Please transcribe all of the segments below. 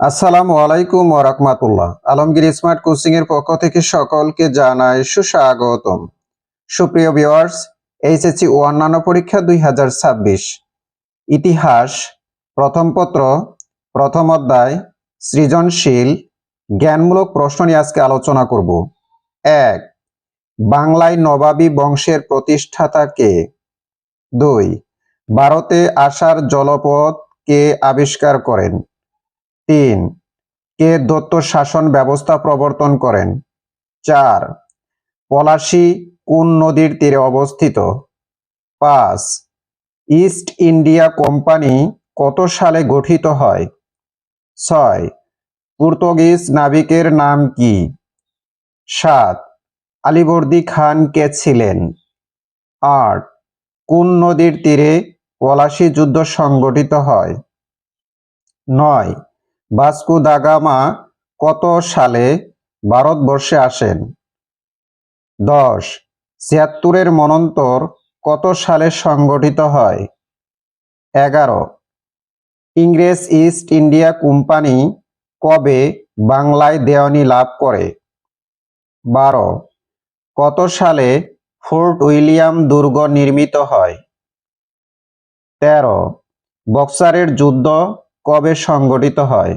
আসসালামু আলাইকুম ওয়া রাহমাতুল্লাহ। আলমগীর স্মার্ট কোচিং এর পক্ষ থেকে সকলকে জানাই সুস্বাগতম। সুপ্রিয় ভিউয়ার্স, এইচএসসি ও অন্যান্য পরীক্ষা 2026 ইতিহাস প্রথম পত্র প্রথম অধ্যায় সৃজনশীল জ্ঞানমূলক প্রশ্ন নিয়ে আজকে আলোচনা করব। 1. বাংলায় নবাবী বংশের প্রতিষ্ঠাতা কে? 2. ভারতে আসার জলপথ কে আবিষ্কার করেন? 3. কে দত্ত শাসন ব্যবস্থা প্রবর্তন করেন? 4. পলাশী কোন নদীর তীরে অবস্থিত? 5. ইস্ট ইন্ডিয়া কোম্পানি কত সালে গঠিত হয়? 6. পর্তুগিজ নাবিকের নাম কি? 7. আলীবর্দী খান কে ছিলেন? 8. কোন নদীর তীরে পলাশী যুদ্ধ সংগঠিত হয়? 9. ভাস্কো দা গামা কত সালে ভারতবর্ষে আসেন? 10. ৭৬ মন্বন্তর কত সালে সংগঠিত হয়? 11. ইংরেজ ইস্ট ইন্ডিয়া কোম্পানি কবে বাংলায় দেওয়ানি লাভ করে? 12. কত সালে ফোর্ট উইলিয়াম দুর্গ নির্মিত হয়? 13. বক্সারের যুদ্ধ কবে সংগঠিত হয়?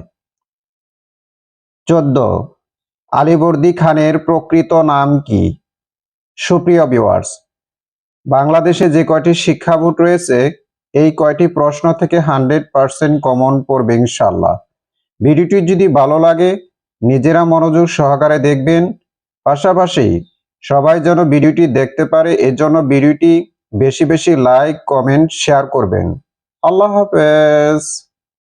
14. আলীবর্দী খানের প্রকৃত নাম কি? সুপ্রিয় ভিউয়ার্স, বাংলাদেশে যে কয়টি শিক্ষা বোর্ড রয়েছে এই কয়টি প্রশ্ন থেকে 100% কমন পড়বে ইনশাআল্লাহ। ভিডিওটি যদি ভালো লাগে নিজেরা মনোযোগ সহকারে দেখবেন, পাশাপাশি সবাই যেন ভিডিওটি দেখতে পারে এজন্য ভিডিওটি বেশি বেশি লাইক, কমেন্ট, শেয়ার করবেন। আল্লাহ হাফেজ।